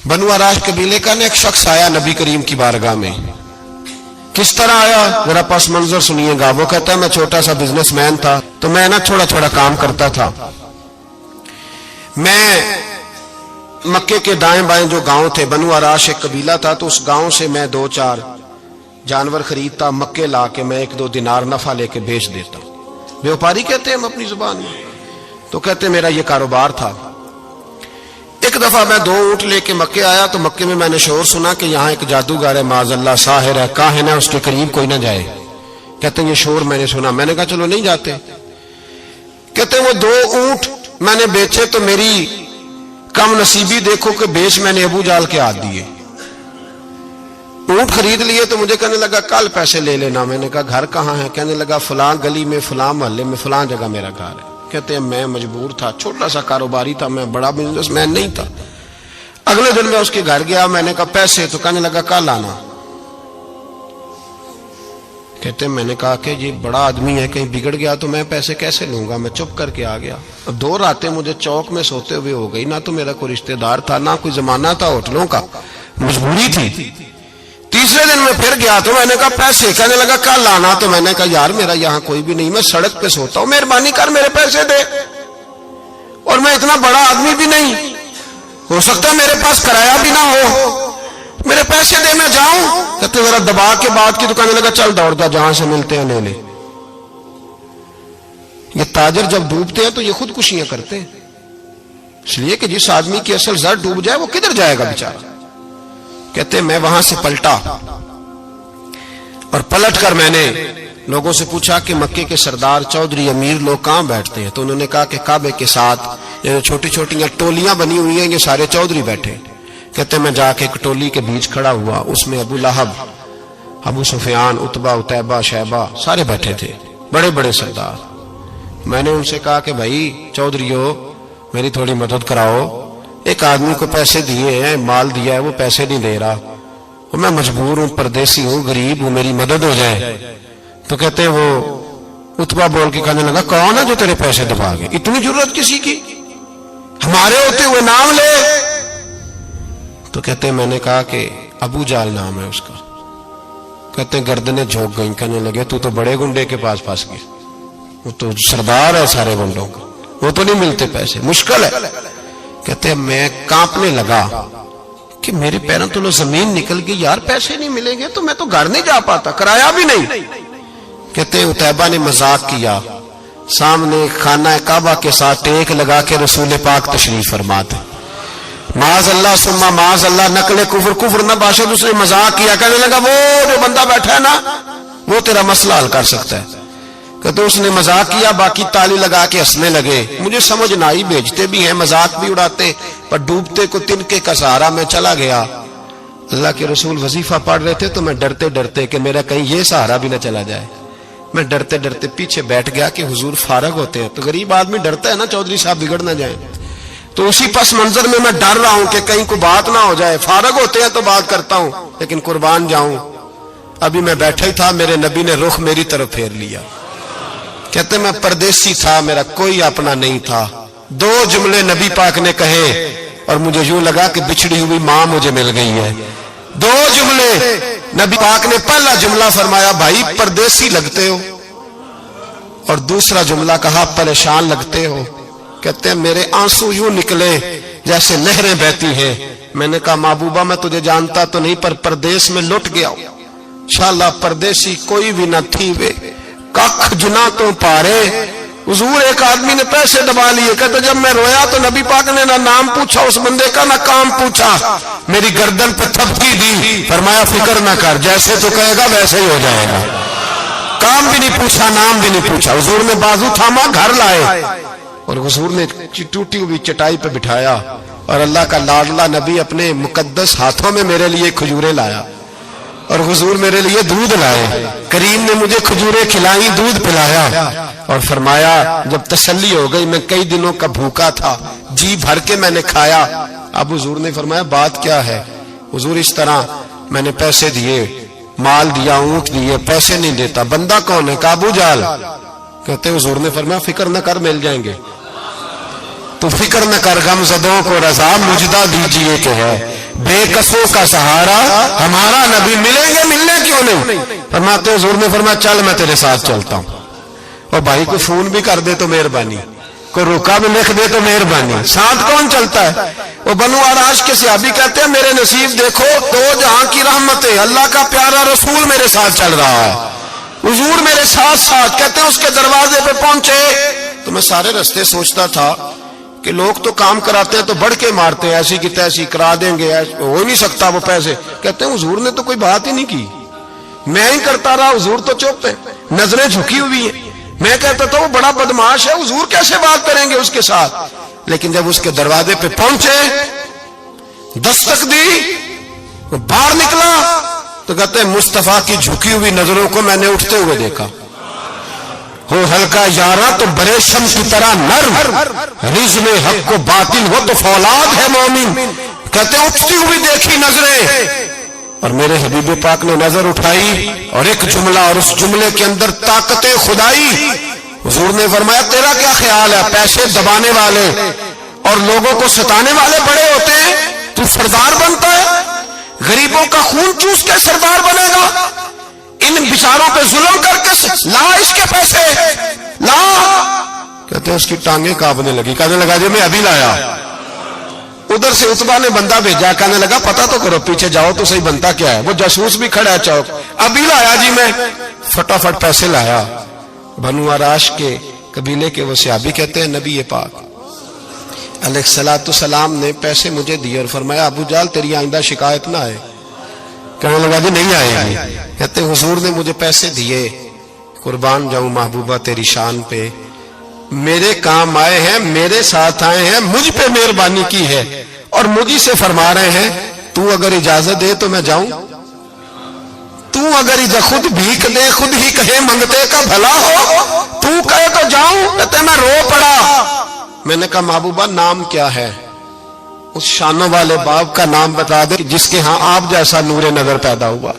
बनु आराश कबीले का ना एक शख्स आया नबी करीम की बारगाह में। किस तरह आया मेरा पास मंजर सुनिएगा। वो कहता है मैं छोटा सा बिजनेसमैन था, तो मैं ना थोड़ा थोड़ा काम करता था। मैं मक्के के दाएं बाएं जो गांव थे, बनु आराश एक कबीला था, तो उस गांव से मैं 2-4 जानवर खरीदता, मक्के ला के मैं 1-2 दिनार नफा लेके बेच देता। व्यापारी कहते हैं हम अपनी जुबान में, तो कहते मेरा ये कारोबार था। एक दफा मैं 2 ऊंट लेके मक्के आया, तो मक्के में मैंने शोर सुना कि यहाँ एक जादूगर है, माजल्ला साहिर है, काहिन है, उसके करीब कोई ना जाए। कहते हैं ये शोर मैंने सुना। मैंने कहा चलो नहीं जाते। कहते हैं वो 2 ऊंट मैंने बेचे तो मेरी कम नसीबी देखो कि बेच मैंने अबू जाल के हाथ दिए। ऊंट खरीद लिए तो मुझे कहने लगा कल पैसे ले लेना। मैंने कहा घर कहाँ है? कहने लगा फलां गली में, फलां मोहल्ले में, फलां जगह मेरा घर है। कहते हैं मैं मजबूर था, छोटा सा कारोबारी था, मैं बड़ा बिजनेसमैन नहीं था। अगले दिन मैं उसके घर गया, मैंने कहा पैसे, तो कहने लगा कल आना। कहते हैं मैंने कहा कि ये बड़ा आदमी है, कहीं बिगड़ गया तो मैं पैसे कैसे लूंगा। मैं चुप करके आ गया। अब 2 रातें मुझे चौक में सोते हुए हो गई। ना तो मेरा कोई रिश्तेदार था, ना कोई जमाना था होटलों का, मजबूरी थी। तीसरे दिन मैं फिर गया तो मैंने कहा पैसे, कहने लगा कल आना। तो मैंने कहा यार मेरा यहाँ कोई भी नहीं, मैं सड़क पे सोता हूँ, मेहरबानी कर मेरे पैसे दे। और मैं इतना बड़ा आदमी भी नहीं, हो सकता है मेरे पास किराया भी ना हो, मेरे पैसे दे मैं जाऊं। कहते जरा दबा के बात की। तो कहने लगा चल दौड़ता, जहां से मिलते हैं ले ले। ये ताजर जब डूबते हैं तो ये खुदकुशियां करते हैं, इसलिए कि जिस आदमी की असल जर डूब जाए वो किधर जाएगा बेचारा। कहते मैं वहां से पलटा और पलट कर मैंने लोगों से पूछा कि मक्के के सरदार चौधरी अमीर लोग कहां बैठते हैं। तो उन्होंने कहा कि काबे के साथ ये छोटी छोटी टोलियां बनी हुई हैं, ये सारे चौधरी बैठे। कहते मैं जाके एक टोली के बीच खड़ा हुआ, उसमें अबू लहब, अबू सुफियान, उतबा, उतैबा, शैबा सारे बैठे थे, बड़े बड़े सरदार। मैंने उनसे कहा कि भाई चौधरीओ मेरी थोड़ी मदद कराओ, एक आदमी को पैसे दिए हैं, माल दिया है, वो पैसे नहीं दे रहा, और मैं मजबूर हूं, परदेसी हूं, गरीब हूं, मेरी मदद हो जाए। तो कहते वो उतबा बोल के कहने लगा कौन है जो तेरे पैसे दबा गए? इतनी जरूरत किसी की? हमारे होते हुए नाम ले। तो कहते मैंने कहा कि अबू जाल नाम है उसका। कहते गर्दनें झोंक गई। कहने लगे तू तो बड़े गुंडे के पास फंस गया, वो तो सरदार है सारे गुंडों का, वो तो नहीं मिलते पैसे, मुश्किल है। कहते मैं कांपने लगा कि मेरे पैरों तो जमीन निकल गई, यार पैसे नहीं मिलेंगे तो मैं तो घर नहीं जा पाता, किराया भी नहीं। कहते उतैबा ने मजाक किया, सामने खाना काबा के साथ टेक लगा के रसूल पाक तशरीफ फरमाते, माज अल्लाह सुम्मा माज अल्लाह, नकले कुफर, कुफर न बाशद। उसने मजाक किया, कहने लगा वो जो बंदा बैठा है ना वो तेरा मसला हल कर सकता है। कहते उसने मजाक किया, बाकी ताली लगा के हंसने लगे। मुझे समझ ना आई, भेजते भी हैं, मजाक भी उड़ाते, पर डूबते को तिनके का सहारा मैं चला गया। अल्लाह के रसूल वजीफा पढ़ रहे थे तो मैं डरते डरते कि मेरा कहीं ये सहारा भी ना चला जाए, मैं डरते डरते पीछे बैठ गया कि हुजूर फारग होते हैं। तो गरीब आदमी डरता है ना चौधरी साहब बिगड़ ना जाए, तो उसी पस मंजर में मैं डर रहा हूं कि कहीं को बात ना हो जाए। फारग होते हैं तो बात करता हूं, लेकिन कुर्बान जाऊं। अभी मैं बैठा ही था, मेरे नबी ने रुख मेरी तरफ फेर लिया। कहते मैं परदेसी था, मेरा कोई अपना नहीं था। 2 जुमले नबी पाक ने कहे और मुझे यूं लगा कि बिछड़ी हुई मां मुझे मिल गई है। 2 जुमले नबी पाक ने, पहला जुमला फरमाया भाई परदेसी लगते हो, और दूसरा जुमला कहा परेशान लगते हो। कहते हैं मेरे आंसू यूं निकले जैसे नहरें बहती हैं। मैंने कहा महबूबा मैं तुझे जानता तो नहीं, पर परदेश में लुट गया हूं। इंशाअल्लाह परदेसी कोई भी न थी वे कख जुना तो पारे। हुजूर एक आदमी ने पैसे दबा लिए। कहते जब मैं रोया तो नबी पाक ने ना नाम पूछा उस बंदे का, ना काम पूछा, मेरी गर्दन पे थपकी दी, फरमाया फिक्र ना कर, जैसे तो कहेगा वैसे ही हो जाएगा। काम भी नहीं पूछा, नाम भी नहीं पूछा। हुजूर ने बाजू थामा, घर लाए, और हुजूर ने टूटी हुई चटाई पे बिठाया, और अल्लाह का लाडला नबी अपने मुकद्दस हाथों में मेरे लिए खजूरें लाया, और हुजूर मेरे लिए दूध लाए। करीम ने मुझे खजूरें खिलाई, दूध पिलाया, और फरमाया जब तसल्ली हो गई, मैं कई दिनों का भूखा था, जी भर के मैंने खाया। अब हुजूर ने फरमाया बात क्या है? हुजूर इस तरह मैंने पैसे दिए, माल दिया, ऊंट दिए, पैसे नहीं देता। बंदा कौन है? अबू जाल। कहते हुजूर ने फरमाया फिक्र न कर, मिल जाएंगे। तो फिक्र न कर, गमज़दों को रज़ा मुजदा दीजिए कि है। بے کسوں کا سہارا ہمارا نبی، ملیں گے ملنے کیوں نہیں؟ فرماتے حضور نے فرمایا چل میں تیرے ساتھ چلتا ہوں، اور بھائی کو فون بھی کر دے تو مہربانی، کوئی روکا بھی لکھ دے تو مہربانی، ساتھ کون چلتا ہے؟ وہ بنو آراش کے صحابی کہتے ہیں میرے نصیب دیکھو، دو جہاں کی رحمتیں، اللہ کا پیارا رسول میرے ساتھ چل رہا ہے، حضور میرے ساتھ ساتھ۔ کہتے ہیں اس کے دروازے پہ پہنچے تو میں سارے رستے سوچتا تھا کہ لوگ تو کام کراتے ہیں تو بڑھ کے مارتے ہیں، ایسی کی تیسی کرا دیں گے، ہو ہی نہیں سکتا وہ پیسے۔ کہتے ہیں حضور نے تو کوئی بات ہی نہیں کی، میں ہی کرتا رہا، حضور تو چپ ہے، نظریں جھکی ہوئی ہیں۔ میں کہتا تھا وہ بڑا بدماش ہے، حضور کیسے بات کریں گے اس کے ساتھ؟ لیکن جب اس کے دروازے پہ پہنچے، دستک دی، وہ باہر نکلا تو کہتے ہیں مصطفیٰ کی جھکی ہوئی نظروں کو میں نے اٹھتے ہوئے دیکھا۔ ہو ہلکا یارا تو برے شم کی طرح نرم، رزم حق کو باطل ہو تو فولاد ہے مومن۔ کہتے ہیں اٹھتی ہوئی دیکھی نظریں، اور میرے حبیب پاک نے نظر اٹھائی اور ایک جملہ، اور اس جملے کے اندر طاقت خدائی۔ حضور نے فرمایا تیرا کیا خیال ہے؟ پیسے دبانے والے اور لوگوں کو ستانے والے بڑے ہوتے ہیں، تو سردار بنتا ہے؟ غریبوں کا خون چوس کے سردار بنے گا؟ ان بیچاروں پہ ظلم کر کے لا اس کے پیسے لا۔ کہتے ہیں اس کی ٹانگیں کانپنے لگی، کہنے لگا جی میں ابھی لایا۔ ادھر سے عتبہ نے بندہ بھیجا، کہنے لگا پتہ تو کرو، پیچھے جاؤ تو صحیح بنتا کیا ہے۔ وہ جاسوس بھی کھڑا ہے چوک، ابھی لایا جی میں، فٹافٹ پیسے لایا۔ بنو آراش کے قبیلے کے وہ صحابی کہتے ہیں نبی پاک علیہ الصلوۃ والسلام نے پیسے مجھے دیے اور فرمایا ابو جال تیری آئندہ شکایت نہ آئے۔ کہنے لگا جی نہیں آئے گی۔ کہتے ہیں حضور نے مجھے پیسے دیے، قربان جاؤں محبوبہ تیری شان پہ، میرے کام آئے ہیں، میرے ساتھ آئے ہیں، مجھ پہ مہربانی کی ہے، اور مجھے سے فرما رہے ہیں تو اگر اجازت دے تو میں جاؤں، تو اگر خود بھیک دے، خود ہی کہے منگتے کا بھلا ہو، تو کہے تو جاؤں۔ کہتے ہیں میں رو پڑا۔ میں نے کہا محبوبہ نام کیا ہے؟ اس شانوں والے باپ کا نام بتا دے جس کے ہاں آپ جیسا نور نظر پیدا ہوا،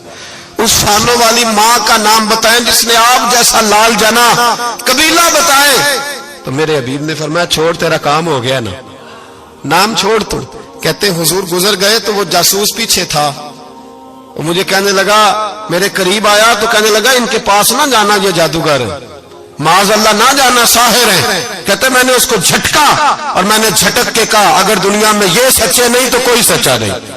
اس شانوں والی ماں کا نام بتائیں جس نے آپ جیسا لال جنا، قبیلہ بتائیں۔ تو میرے حبیب نے فرمایا چھوڑ تیرا کام ہو گیا نا، نام چھوڑ تو۔ کہتے ہیں حضور گزر گئے تو وہ جاسوس پیچھے تھا، وہ مجھے کہنے لگا، میرے قریب آیا تو کہنے لگا ان کے پاس نہ جانا، یہ جادوگر معاذ اللہ نہ جانا، ساحر ہیں۔ کہتے میں نے اس کو جھٹکا اور میں نے جھٹک کے کہا اگر دنیا میں یہ سچے نہیں تو کوئی سچا نہیں،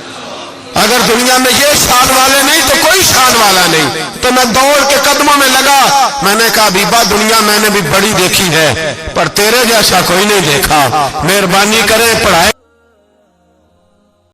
اگر دنیا میں یہ شان والے نہیں تو کوئی شان والا نہیں۔ تو میں دوڑ کے قدموں میں لگا، میں نے کہا حبیبہ دنیا میں نے بھی بڑی دیکھی ہے پر تیرے جیسا کوئی نہیں دیکھا، مہربانی کرے پڑھائے